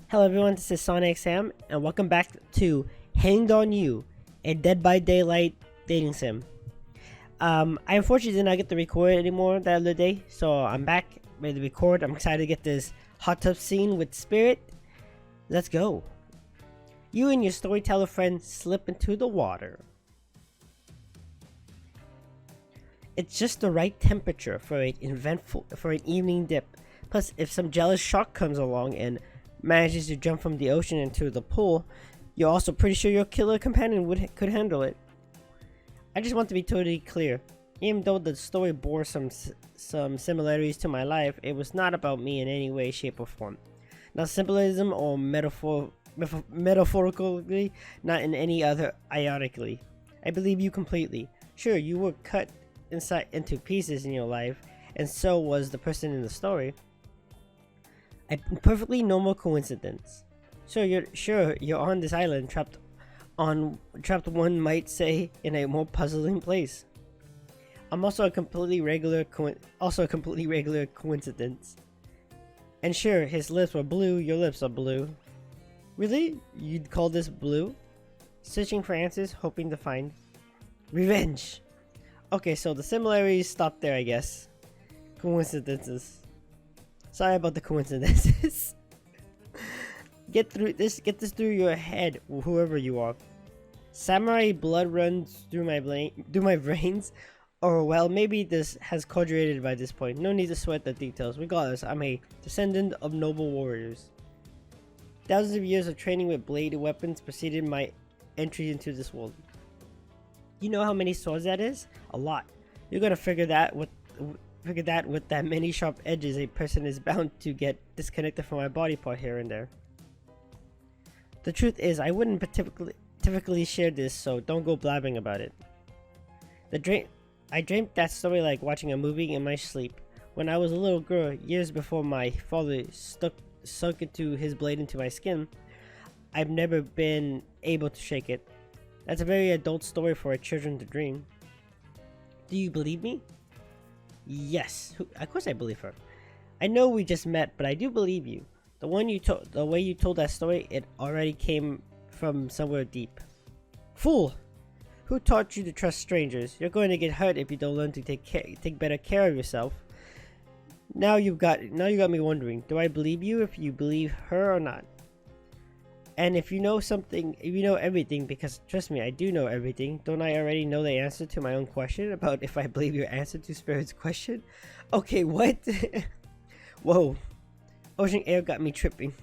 Hello everyone, this is sonicxsam, and welcome back to Hanged on You, a Dead by Daylight dating sim. I unfortunately did not get to record anymore the other day, so I'm back, ready to record. I'm excited to get this hot tub scene with Spirit. Let's go. You and your storyteller friend slip into the water. It's just the right temperature for an evening dip. Plus, if some jealous shark comes along and manages to jump from the ocean into the pool, you're also pretty sure your killer companion could handle it. I just want to be totally clear. Even though the story bore some similarities to my life, it was not about me in any way, shape, or form. Not symbolism or metaphorically, not in any other ionically. I believe you completely. Sure, you were cut into pieces in your life, and so was the person in the story. A perfectly normal coincidence. So you're on this island trapped, one might say, in a more puzzling place. I'm also a completely regular coincidence. And sure, his lips were blue, your lips are blue. Really? You'd call this blue? Searching for answers, hoping to find revenge. Okay, so the similarities stop there, I guess. Coincidences. Sorry about the coincidences. Get this through your head, whoever you are. Samurai blood runs through my veins, or well, maybe this has corroborated by this point. No need to sweat the details. Regardless, I'm a descendant of noble warriors. Thousands of years of training with bladed weapons preceded my entry into this world. You know how many swords that is? A lot. You're gonna figure that with that many sharp edges, a person is bound to get disconnected from my body part here and there. The truth is, I wouldn't typically share this, so don't go blabbing about it. I dreamt that story like watching a movie in my sleep. When I was a little girl, years before my father sunk into his blade into my skin, I've never been able to shake it. That's a very adult story for a children to dream. Do you believe me? Yes, of course I believe her. I know we just met, but I do believe you. The way you told that story, it already came from somewhere deep. Fool! Who taught you to trust strangers? You're going to get hurt if you don't learn to take better care of yourself. Now you got me wondering, do I believe you if you believe her or not? And if you know everything, because trust me, I do know everything, don't I already know the answer to my own question about if I believe your answer to Spirit's question? Okay, what? Whoa. Ocean air got me tripping.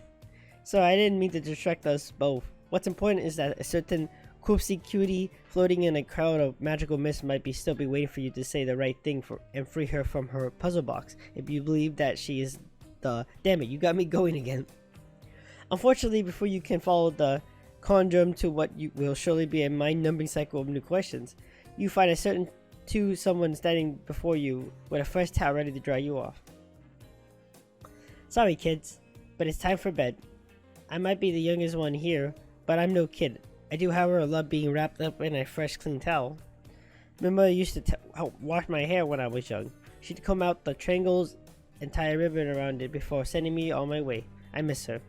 So I didn't mean to distract us both. What's important is that a certain Quipsy cutie floating in a crowd of magical mist might still be waiting for you to say the right thing and free her from her puzzle box. If you believe that she is the... Damn it, you got me going again. Unfortunately, before you can follow the conundrum to what will surely be a mind-numbing cycle of new questions, you find someone standing before you with a fresh towel ready to dry you off. Sorry kids, but it's time for bed. I might be the youngest one here, but I'm no kid. I do however love being wrapped up in a fresh clean towel. My mother used to wash my hair when I was young. She'd comb out the triangles and tie a ribbon around it before sending me on my way. I miss her.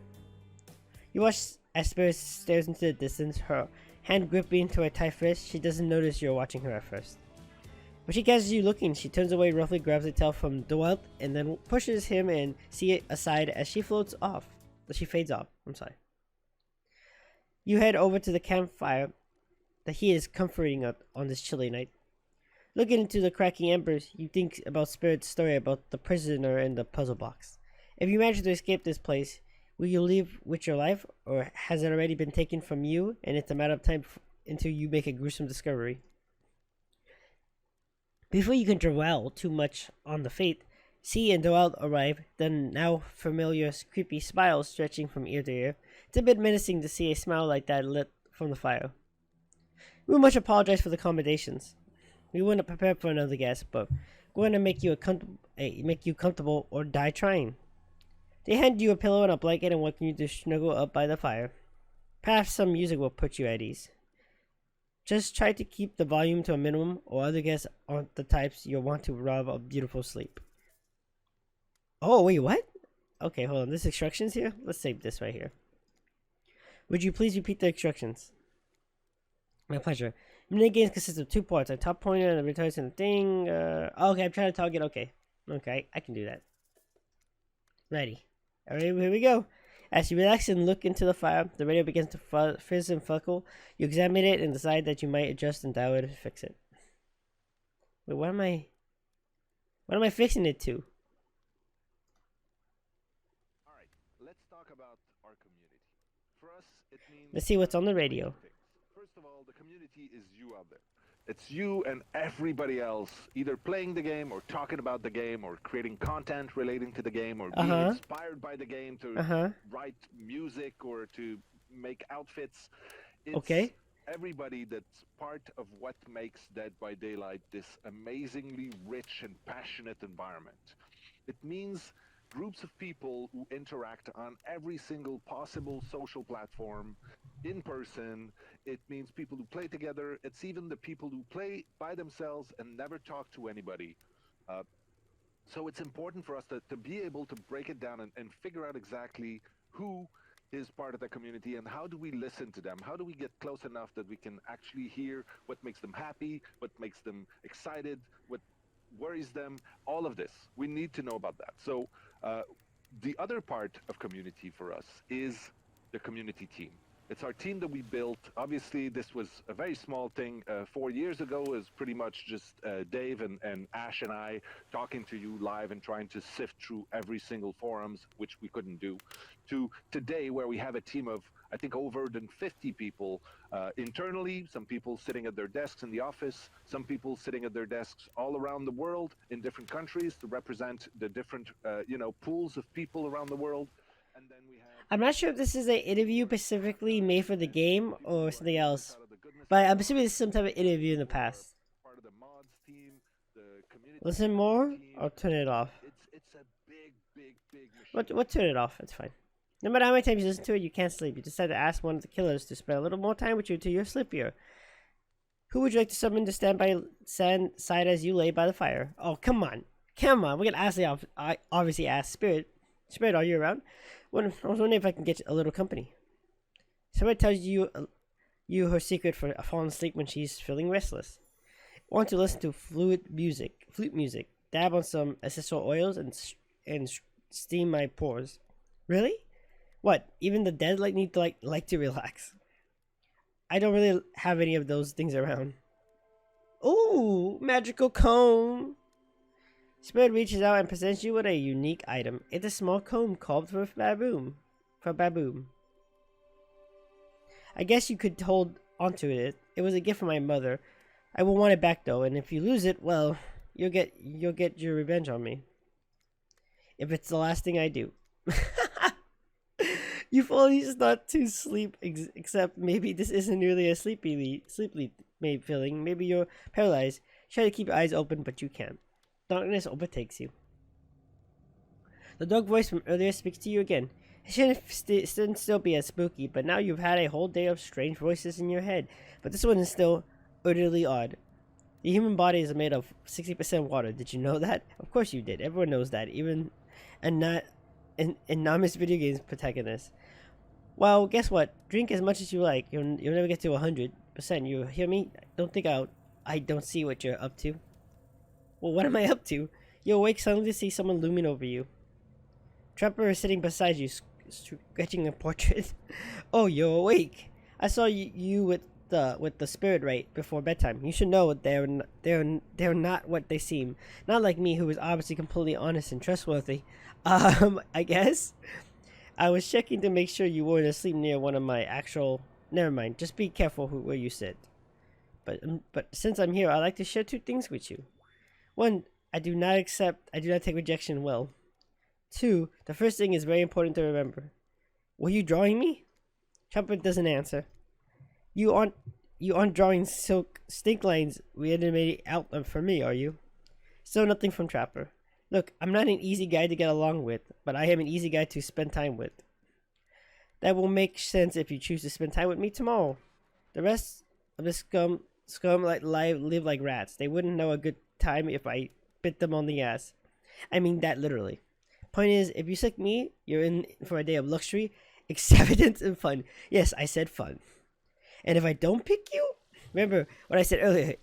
You watch as Spirit stares into the distance, her hand gripping into a tight fist. She doesn't notice you're watching her at first. When she catches you looking, she turns away, roughly grabs the tail from Dwelt, and then pushes him and See aside as she fades off. I'm sorry. You head over to the campfire that he is comforting on this chilly night. Looking into the cracking embers, you think about Spirit's story about the prisoner in the puzzle box. If you manage to escape this place, will you leave with your life, or has it already been taken from you and it's a matter of time until you make a gruesome discovery? Before you can dwell too much on the fate, See and Doel arrive, the now familiar creepy smile stretching from ear to ear. It's a bit menacing to see a smile like that lit from the fire. We much apologize for the accommodations. We weren't prepared for another guest, but we're going to make you comfortable or die trying. They hand you a pillow and a blanket and welcome you to snuggle up by the fire. Perhaps some music will put you at ease. Just try to keep the volume to a minimum, or other guests aren't the types you'll want to rob of beautiful sleep. Oh, wait, what? Okay, hold on. There's instructions here? Let's save this right here. Would you please repeat the instructions? My pleasure. Mini games consist of 2 parts: a top pointer and a returns and a thing. Okay, I'm trying to target. Okay, I can do that. Ready. Alright, here we go. As you relax and look into the fire, the radio begins to fizz and flicker. You examine it and decide that you might adjust and dial it to fix it. Wait, what am I fixing it to? Alright, let's talk about our community. For us, it means Let's see what's on the radio. first of all, the community is you out there. It's you and everybody else either playing the game or talking about the game or creating content relating to the game or being inspired by the game to write music or to make outfits. It's everybody that's part of what makes Dead by Daylight this amazingly rich and passionate environment. It means groups of people who interact on every single possible social platform in person. It means people who play together. It's even the people who play by themselves and never talk to anybody. So it's important for us to be able to break it down and figure out exactly who is part of the community and how do we listen to them? How do we get close enough that we can actually hear what makes them happy, what makes them excited, what worries them, all of this. We need to know about that. So the other part of community for us is the community team. It's our team that we built. Obviously, this was a very small thing 4 years ago. It was pretty much just Dave and Ash and I talking to you live and trying to sift through every single forums, which we couldn't do, to today where we have a team of, I think, over than 50 people internally, some people sitting at their desks in the office, some people sitting at their desks all around the world in different countries to represent the different, pools of people around the world. And then we have... I'm not sure if this is an interview specifically made for the game or something else, but I'm assuming this is some type of interview in the past. Part of the mods team, the community. Listen more or turn it off? It's a big machine. What turn it off? It's fine. No matter how many times you listen to it, you can't sleep. You decide to ask one of the killers to spend a little more time with you till you're sleepier. Who would you like to summon to stand by side as you lay by the fire? Oh, come on. We're gonna ask I obviously ask Spirit. Spirit, are you around? I was wondering if I can get a little company. Somebody tells you her secret for falling asleep when she's feeling restless. Want to listen to flute music. Dab on some essential oils and steam my pores. Really? What? Even the dead need to like to relax. I don't really have any of those things around. Ooh, magical comb. Spirit reaches out and presents you with a unique item. It's a small comb called for baboon. I guess you could hold onto it. It was a gift from my mother. I will want it back though, and if you lose it, well, you'll get your revenge on me. If it's the last thing I do. You've always not to sleep, except maybe this isn't really a sleepy feeling. Maybe you're paralyzed. Try to keep your eyes open, but you can't. Darkness overtakes you. The dog voice from earlier speaks to you again. It shouldn't still be as spooky, but now you've had a whole day of strange voices in your head. But this one is still utterly odd. The human body is made of 60% water. Did you know that? Of course you did. Everyone knows that, even anonymous video games protagonists. Well, guess what? Drink as much as you like. You'll never get to 100%. You hear me? Don't think I don't see what you're up to. Well, what am I up to? You awake suddenly to see someone looming over you. Trapper is sitting beside you, sketching a portrait. Oh, you're awake. I saw you with the spirit right before bedtime. You should know they're not what they seem. Not like me, who is obviously completely honest and trustworthy. I guess. I was checking to make sure you weren't asleep near one of my actual. Never mind. Just be careful where you sit. But since I'm here, I'd like to share 2 things with you. 1, I do not take rejection well. 2, the first thing is very important to remember. Were you drawing me? Trumpet doesn't answer. You aren't drawing silk stink lines reanimated out for me, are you? Still nothing from Trapper. Look, I'm not an easy guy to get along with, but I am an easy guy to spend time with. That will make sense if you choose to spend time with me tomorrow. The rest of the scum live like rats. They wouldn't know a good time if I bit them on the ass. I mean that literally. Point is, if you sick me, you're in for a day of luxury, extravagant and fun. Yes, I said fun. And if I don't pick you, remember what I said earlier.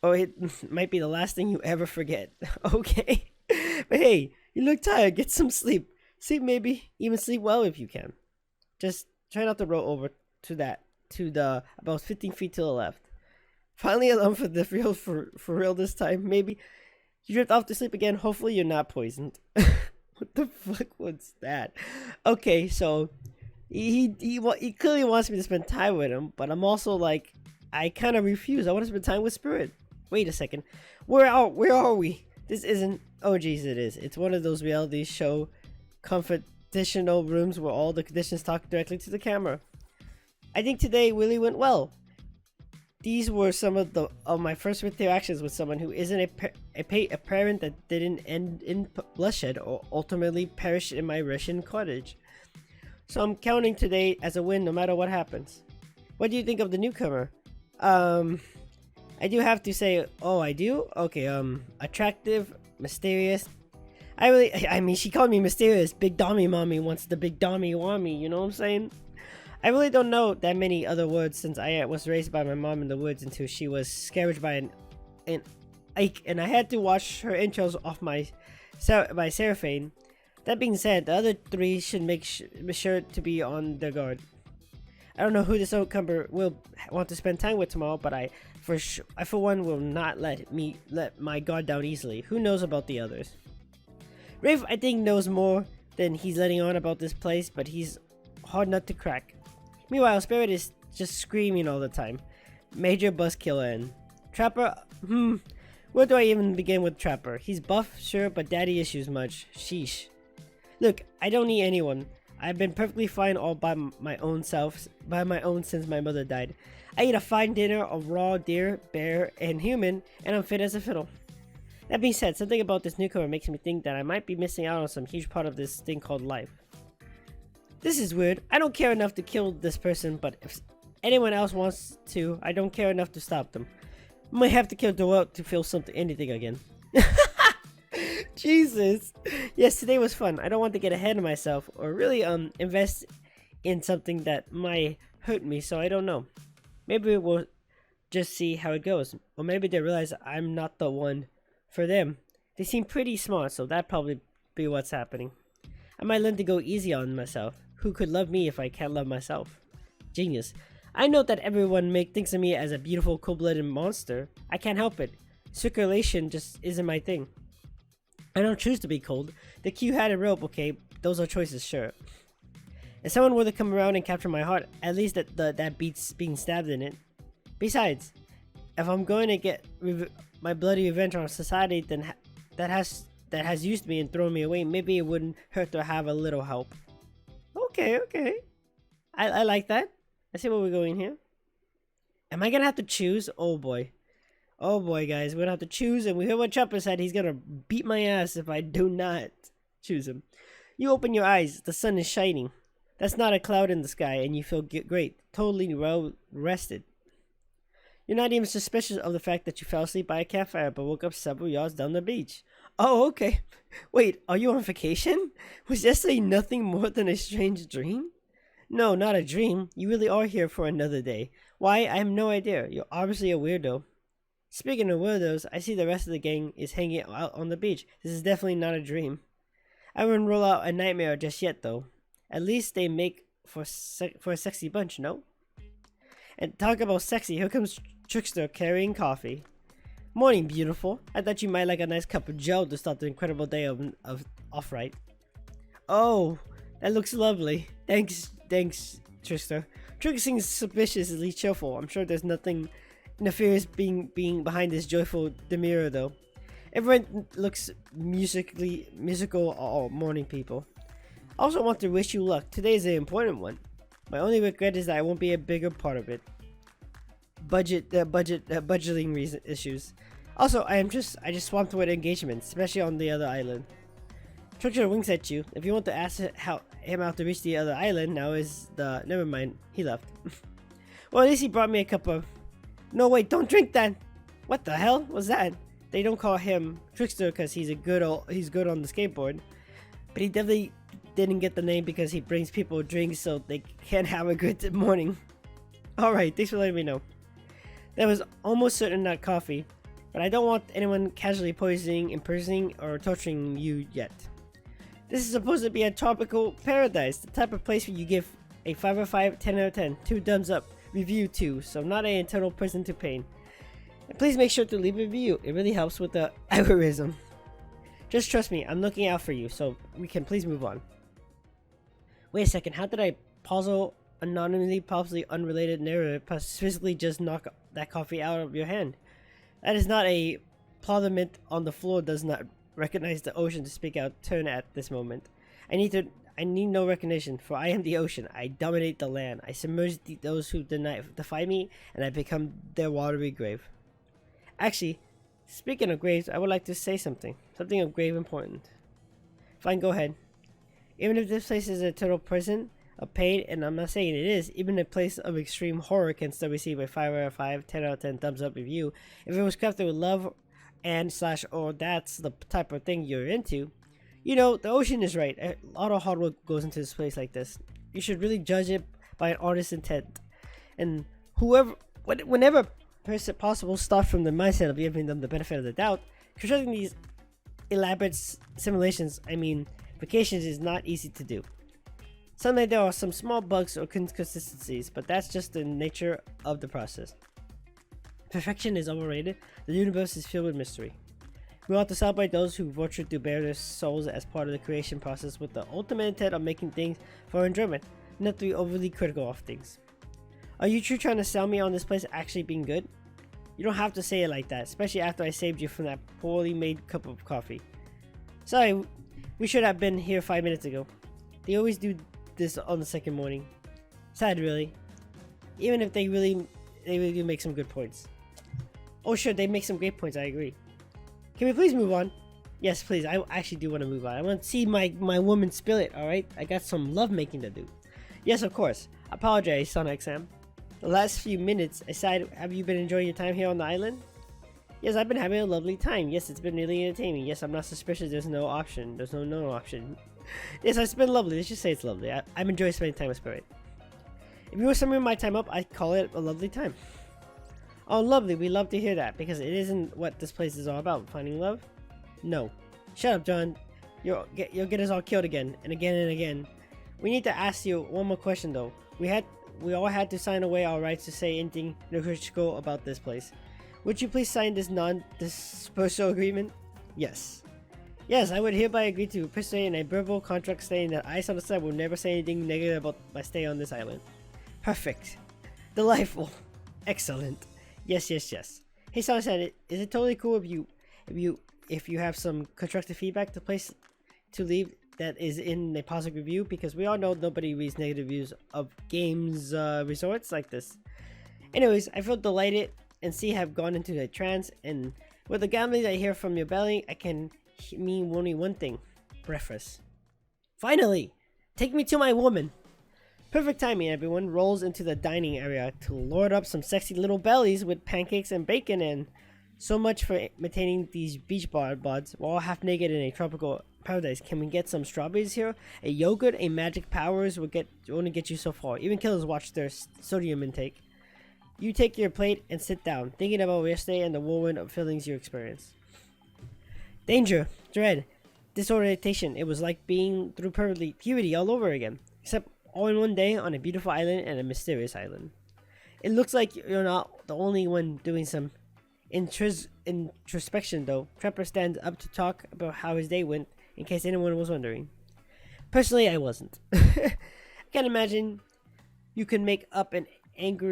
Oh, it might be the last thing you ever forget. Okay? But hey, you look tired. Get some sleep. Sleep maybe. Even sleep well if you can. Just try not to roll over to the about 15 feet to the left. Finally alone for the real for real this time. Maybe you drift off to sleep again. Hopefully you're not poisoned. What the fuck was that? Okay, so he clearly wants me to spend time with him, but I'm also like, I kind of refuse. I want to spend time with Spirit. Wait a second. Where are we? This isn't. Oh jeez, it is. It's one of those reality show confrontational rooms where all the conditions talk directly to the camera. I think today really went well. These were some of my first interactions with someone who isn't a parent that didn't end in bloodshed or ultimately perished in my Russian cottage. So I'm counting today as a win no matter what happens. What do you think of the newcomer? I do have to say, oh, I do? Okay, attractive, mysterious. I mean, she called me mysterious. Big Dommy Mommy wants the big Dommy Wommy, you know what I'm saying? I really don't know that many other words since I was raised by my mom in the woods until she was scared by an Ike, and I had to watch her intros off my Seraphine. That being said, the other three should be sure to be on their guard. I don't know who this newcomer will want to spend time with tomorrow, but I for one will not let my guard down easily. Who knows about the others? Rafe, I think, knows more than he's letting on about this place, but he's hard nut to crack. Meanwhile, Spirit is just screaming all the time. Major buzzkiller and Trapper. Where do I even begin with Trapper? He's buff, sure, but daddy issues much. Sheesh. Look, I don't need anyone. I've been perfectly fine all by my own since my mother died. I eat a fine dinner of raw deer, bear, and human, and I'm fit as a fiddle. That being said, something about this newcomer makes me think that I might be missing out on some huge part of this thing called life. This is weird. I don't care enough to kill this person, but if anyone else wants to, I don't care enough to stop them. Might have to kill the world to feel anything again. Jesus. Yes, today was fun. I don't want to get ahead of myself or really invest in something that might hurt me, so I don't know. Maybe we'll just see how it goes. Or maybe they realize I'm not the one for them. They seem pretty smart, so that'd probably be what's happening. I might learn to go easy on myself. Who could love me if I can't love myself? Genius. I know that everyone thinks of me as a beautiful, cold-blooded monster. I can't help it. Circulation just isn't my thing. I don't choose to be cold. The cue had a rope, okay? Those are choices, sure. If someone were to come around and capture my heart, at least that beats being stabbed in it. Besides, if I'm going to get my bloody revenge on society then that has used me and thrown me away, maybe it wouldn't hurt to have a little help. Okay. I like that. I see where we're going here. Am I gonna have to choose? Oh boy, guys, we're gonna have to choose, and we heard what Chopper said. He's gonna beat my ass if I do not choose him. You open your eyes. The sun is shining. That's not a cloud in the sky, and you feel great, totally well rested. You're not even suspicious of the fact that you fell asleep by a campfire, but woke up several yards down the beach. Oh, okay. Wait, are you on vacation? Was yesterday nothing more than a strange dream? No, not a dream. You really are here for another day. Why? I have no idea. You're obviously a weirdo. Speaking of weirdos, I see the rest of the gang is hanging out on the beach. This is definitely not a dream. I wouldn't rule out a nightmare just yet, though. At least they make for a sexy bunch, no? And talk about sexy, here comes Trickster carrying coffee. Morning, beautiful. I thought you might like a nice cup of joe to start the incredible day of off-right. Oh, that looks lovely. Thanks, Trickster. Trick seems suspiciously cheerful. I'm sure there's nothing nefarious being behind this joyful demurrer, though. Everyone looks musical all morning, people. I also want to wish you luck. Today is an important one. My only regret is that I won't be a bigger part of it. Budgeting issues. Also, I just swamped with engagements, especially on the other island. Trickster winks at you. If you want to ask him out to reach the other island, now is the... Never mind, he left. Well, at least he brought me a cup of... No, wait, don't drink that! What the hell was that? They don't call him Trickster because he's good on the skateboard. But he definitely didn't get the name because he brings people drinks so they can have a good morning. Alright, thanks for letting me know. That was almost certain not coffee, but I don't want anyone casually poisoning, imprisoning, or torturing you yet. This is supposed to be a tropical paradise, the type of place where you give a 5 out of 5, 10 out of 10, 2 thumbs up, review 2, so not an internal prison to pain. And please make sure to leave a review, it really helps with the algorithm. Just trust me, I'm looking out for you, so we can please move on. Wait a second, how did I puzzle anonymously, possibly unrelated narrative, physically just knock that coffee out of your hand? That is not a plauderment on the floor, does not recognize the ocean to speak out turn at this moment. I need no recognition, for I am the ocean. I dominate the land. I submerge those who defy me, and I become their watery grave. Actually, speaking of graves, I would like to say something of grave importance. Fine, go ahead. Even if this place is an eternal prison of pain, and I'm not saying it is, even a place of extreme horror can still receive a 5 out of 5, 10 out of 10 thumbs up review if it was crafted with love and / or that's the type of thing you're into. You know, the ocean is right. A lot of hard work goes into this place like this. You should really judge it by an artist's intent. And whenever possible, start from the mindset of giving them the benefit of the doubt. Constructing these elaborate simulations, vacations, is not easy to do. Sometimes there are some small bugs or inconsistencies, but that's just the nature of the process. Perfection is overrated. The universe is filled with mystery. We ought to celebrate those who ventured to bare their souls as part of the creation process with the ultimate intent of making things for enjoyment, not to be overly critical of things. Are you true trying to sell me on this place actually being good? You don't have to say it like that, especially after I saved you from that poorly made cup of coffee. Sorry, we should have been here 5 minutes ago. They always do this on the second morning. Sad, really. Even if they really do make some good points. Oh sure, they make some great points, I agree. Can we please move on? Yes, please, I actually do want to move on. I want to see my woman spill it, alright? I got some love making to do. Yes, of course. Apologize, sonicxsam. The last few minutes aside, have you been enjoying your time here on the island? Yes, I've been having a lovely time. Yes, it's been really entertaining. Yes, I'm not suspicious there's no option. There's no option. Yes, it's been lovely. Let's just say it's lovely. I'm enjoying spending time with Spirit. If you were summing my time up, I'd call it a lovely time. Oh, lovely. We love to hear that, because it isn't what this place is all about. Finding love? No. Shut up, John. You'll get us all killed again, and again and again. We need to ask you one more question, though. We all had to sign away our rights to say anything negotiable about this place. Would you please sign this non-dispersal agreement? Yes. Yes, I would hereby agree to participate in a verbal contract stating that I, on the side, will never say anything negative about my stay on this island. Perfect. Delightful. Excellent. Yes. Hey, Sunset, is it totally cool if you have some constructive feedback, the place to leave that is in a positive review? Because we all know nobody reads negative reviews of games resorts like this. Anyways, I feel delighted and have gone into a trance, and with the gambling I hear from your belly, I can mean only one thing: breakfast. Finally, take me to my woman. Perfect timing, everyone rolls into the dining area to lord up some sexy little bellies with pancakes and bacon, and so much for maintaining these beach bods. We're all half naked in a tropical paradise. Can we get some strawberries here? A yogurt, a magic powers will only get you so far. Even killers watch their sodium intake. You take your plate and sit down, thinking about yesterday and the whirlwind of feelings you experienced. Danger, dread, disorientation. It was like being through puberty all over again, except all in one day on a beautiful island and a mysterious island. It looks like you're not the only one doing some introspection, though. Trapper stands up to talk about how his day went, in case anyone was wondering. Personally, I wasn't. I can't imagine you can make up and make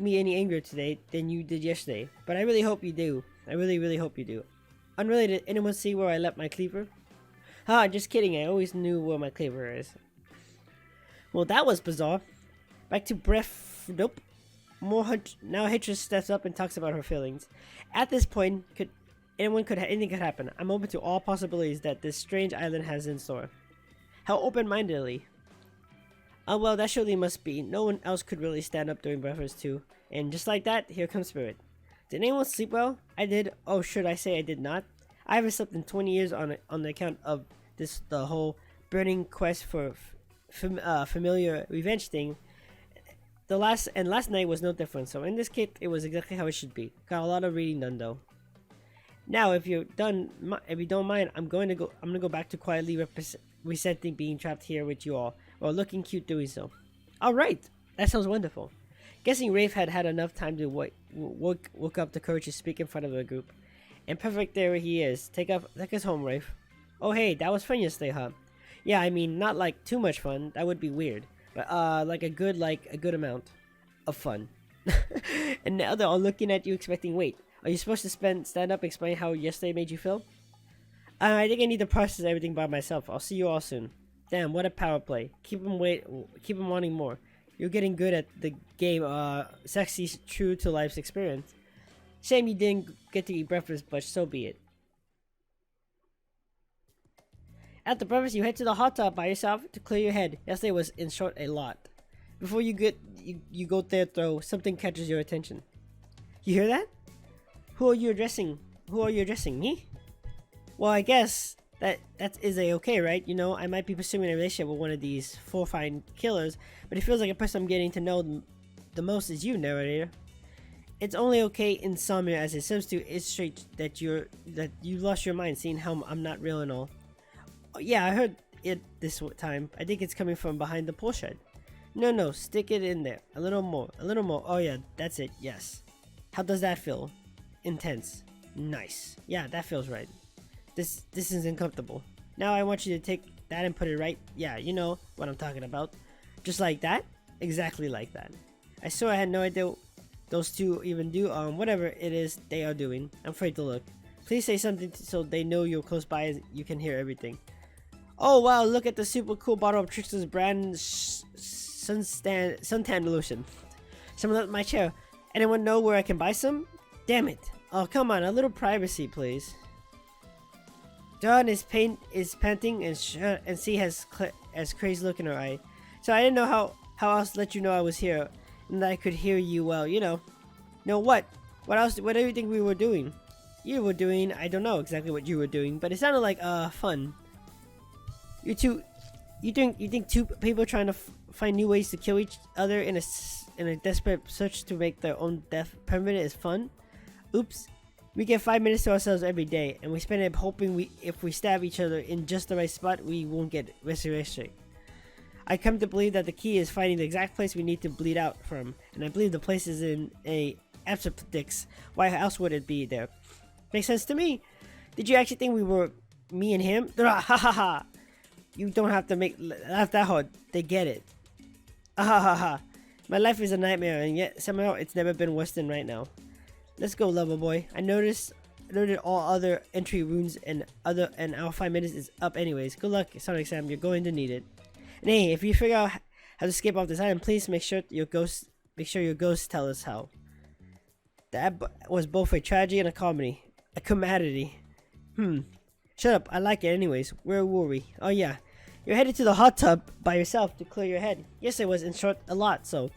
me any angrier today than you did yesterday. But I really hope you do. I really hope you do. Unrelated, anyone see where I left my cleaver? Just kidding. I always knew where my cleaver is. Well, that was bizarre. Back to breath. Nope. Now Hitchers steps up and talks about her feelings. At this point, anything could happen. I'm open to all possibilities that this strange island has in store. How open-mindedly. Well, that surely must be. No one else could really stand up during breakfast too. And just like that, here comes Spirit. Did anyone sleep well? I did. Oh, should I say I did not? I haven't slept in 20 years on the account of the whole burning quest for familiar revenge thing. Last night was no different. So in this case, it was exactly how it should be. Got a lot of reading done though. Now, if you don't mind, I'm gonna go back to quietly resenting being trapped here with you all, while looking cute doing so. All right, that sounds wonderful. Guessing Rafe had enough time to woke up the courage to speak in front of the group. And perfect, there he is. Take us home, Rafe. Oh hey, that was fun yesterday, huh? Yeah, I mean, not like too much fun. That would be weird. But like a good amount of fun. And now they're all looking at you, expecting. Wait, are you supposed to stand up, explain how yesterday made you feel? I think I need to process everything by myself. I'll see you all soon. Damn, what a power play. Keep them wanting more. You're getting good at the game. Sexy, true to life's experience. Shame you didn't get to eat breakfast, but so be it. After breakfast, you head to the hot tub by yourself to clear your head. Yesterday was, in short, a lot. Before you go there, though, something catches your attention. You hear that? Who are you addressing? Me? Well, I guess that is okay, right? You know, I might be pursuing a relationship with one of these 4 fine killers, but it feels like a person I'm getting to know the most is you, narrator. It's only okay in some as a substitute. It's straight that you lost your mind, seeing how I'm not real and all. Yeah, I heard it this time. I think it's coming from behind the pool shed. No, stick it in there. A little more. Oh yeah, that's it, yes. How does that feel? Intense. Nice. Yeah, that feels right. This is uncomfortable. Now I want you to take that and put it right. Yeah, you know what I'm talking about. Just like that? Exactly like that. I swear I had no idea those two even do whatever it is they are doing. I'm afraid to look. Please say something so they know you're close by and you can hear everything. Oh wow, look at the super cool bottle of Trickster's brand suntan lotion. Someone left my chair. Anyone know where I can buy some? Damn it. Oh, come on, a little privacy, please. Dawn is panting and she has crazy look in her eye. So I didn't know how else to let you know I was here and that I could hear you well, you know. No, what? What else? What do you think we were doing? You were doing, I don't know exactly what you were doing, but it sounded like fun. You think two people trying to find new ways to kill each other in a desperate search to make their own death permanent is fun? Oops. We get 5 minutes to ourselves every day, and we spend it hoping if we stab each other in just the right spot, we won't get resurrection. I come to believe that the key is finding the exact place we need to bleed out from, and I believe the place is in a appendix. Why else would it be there? Makes sense to me. Did you actually think we were me and him? Ha ha ha! You don't have to laugh that hard. They get it. Ah ha ha ha! My life is a nightmare, and yet somehow it's never been worse than right now. Let's go, lover boy. I noted all other entry runes and our 5 minutes is up anyways. Good luck, sonicxsam. You're going to need it. And hey, if you figure out how to escape off this island, please make sure your ghosts tell us how. That was both a tragedy and a comedy. A commodity. Shut up. I like it anyways. Where were we? Oh yeah. You're headed to the hot tub by yourself to clear your head. Yes, it was in short a lot. So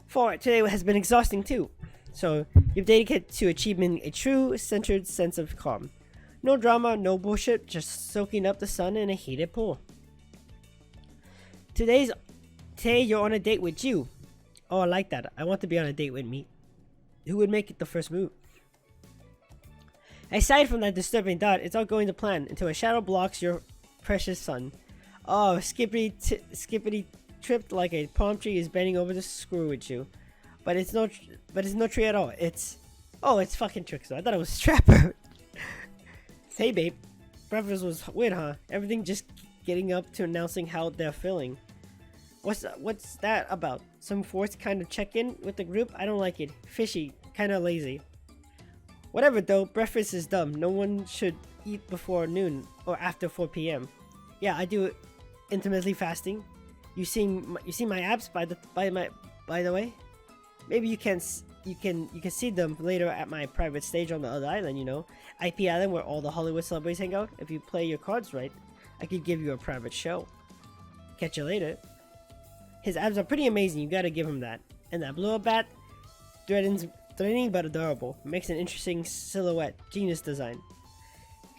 far today has been exhausting too. So you've dedicated to achieving a true centered sense of calm. No drama, no bullshit, just soaking up the sun in a heated pool. Today you're on a date with you. Oh, I like that. I want to be on a date with me. Who would make it the first move? Aside from that disturbing thought, it's all going to plan until a shadow blocks your precious sun. Oh, skippity tripped like a palm tree is bending over to screw with you. But it's no tree at all. It's fucking Trickster. I thought it was Strapper. Hey babe, breakfast was weird, huh? Everything just getting up to announcing how they're feeling. What's that about? Some forced kind of check-in with the group? I don't like it. Fishy, kind of lazy. Whatever though, breakfast is dumb. No one should eat before noon or after 4 p.m. Yeah, I do intermittently fasting. You see my abs by the way? Maybe you can see them later at my private stage on the other island, you know, IP Island, where all the Hollywood celebrities hang out. If you play your cards right, I could give you a private show. Catch you later. His abs are pretty amazing, you gotta give him that. And that blow-up bat, threatening but adorable. Makes an interesting silhouette. Genius design.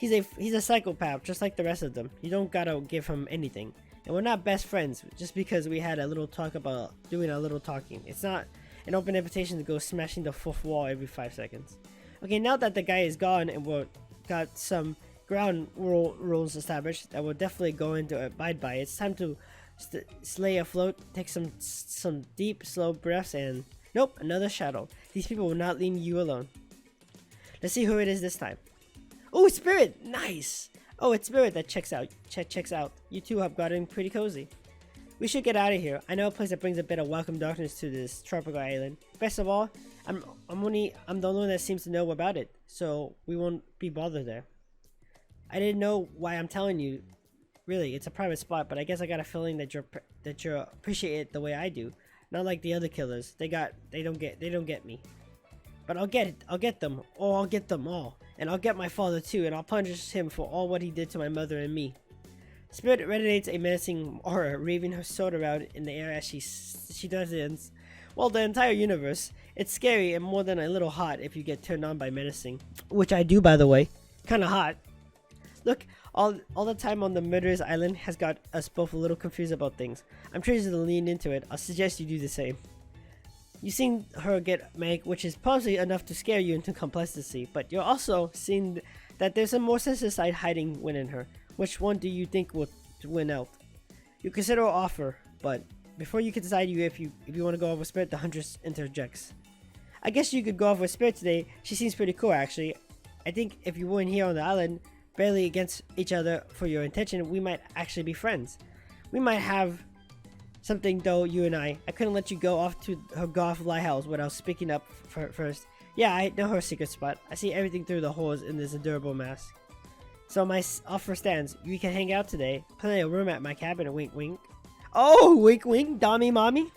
He's a psychopath, just like the rest of them. You don't gotta give him anything. And we're not best friends just because we had a little talk about doing a little talking. It's not an open invitation to go smashing the fourth wall every 5 seconds. Okay, now that the guy is gone and we've got some ground rules established that we're definitely going to abide by, it's time to stay afloat, take some deep, slow breaths, and nope, another shadow. These people will not leave you alone. Let's see who it is this time. Oh, Spirit! Nice! Oh, it's Spirit that checks out. Checks out. You two have gotten pretty cozy. We should get out of here. I know a place that brings a bit of welcome darkness to this tropical island. Best of all, I'm the only one that seems to know about it, so we won't be bothered there. I didn't know why I'm telling you. Really, it's a private spot, but I guess I got a feeling that you appreciate it the way I do. Not like the other killers. They don't get me. But I'll get them. Oh, I'll get them all. And I'll get my father too, and I'll punish him for all what he did to my mother and me. Spirit radiates a menacing aura, waving her sword around in the air as she does it. Well, the entire universe. It's scary and more than a little hot if you get turned on by menacing. Which I do, by the way. Kinda hot. Look, all the time on the murderous island has got us both a little confused about things. I'm choosing to lean into it. I'll suggest you do the same. You've seen her get Meg, which is possibly enough to scare you into complacency, but you're also seeing that there's a more sensitive side hiding within her. Which one do you think will win out? You consider her offer, but before you can decide if you want to go off with Spirit, the Huntress interjects. I guess you could go off with Spirit today. She seems pretty cool, actually. I think if you weren't here on the island, barely against each other for your intention, we might actually be friends. We might have something though, you and I couldn't let you go off to her golf lighthouse without speaking up first. Yeah, I know her secret spot. I see everything through the holes in this adorable mask. So my offer stands. You can hang out today. Plenty of room at my cabin. Wink, wink. Oh, wink, wink, Dommy, mommy.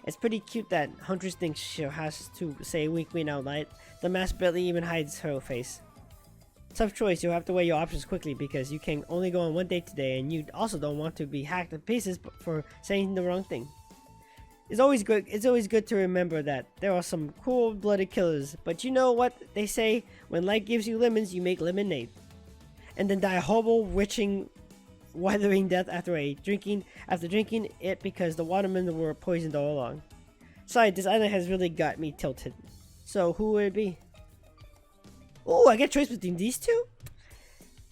It's pretty cute that Huntress thinks she has to say wink, wink out loud. The mask barely even hides her face. Tough choice. You'll have to weigh your options quickly because you can only go on one date today, and you also don't want to be hacked to pieces for saying the wrong thing. It's always good to remember that there are some cold-blooded killers, but you know what they say: when life gives you lemons, you make lemonade, and then die a horrible, withering death after drinking it because the watermelons were poisoned all along. Sorry, this island has really got me tilted. So who would it be? Oh, I get a choice between these two?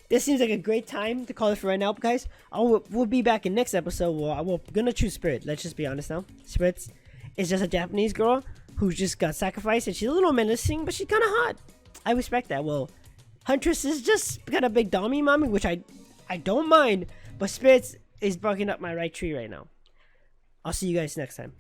This seems like a great time to call it for right now, guys. We'll be back in next episode where we're gonna choose Spirit. Let's just be honest now. Spirit is just a Japanese girl who just got sacrificed, and she's a little menacing, but she's kind of hot. I respect that. Well, Huntress is just got a big dommy mommy, which I don't mind, but Spirit is barking up my right tree right now. I'll see you guys next time.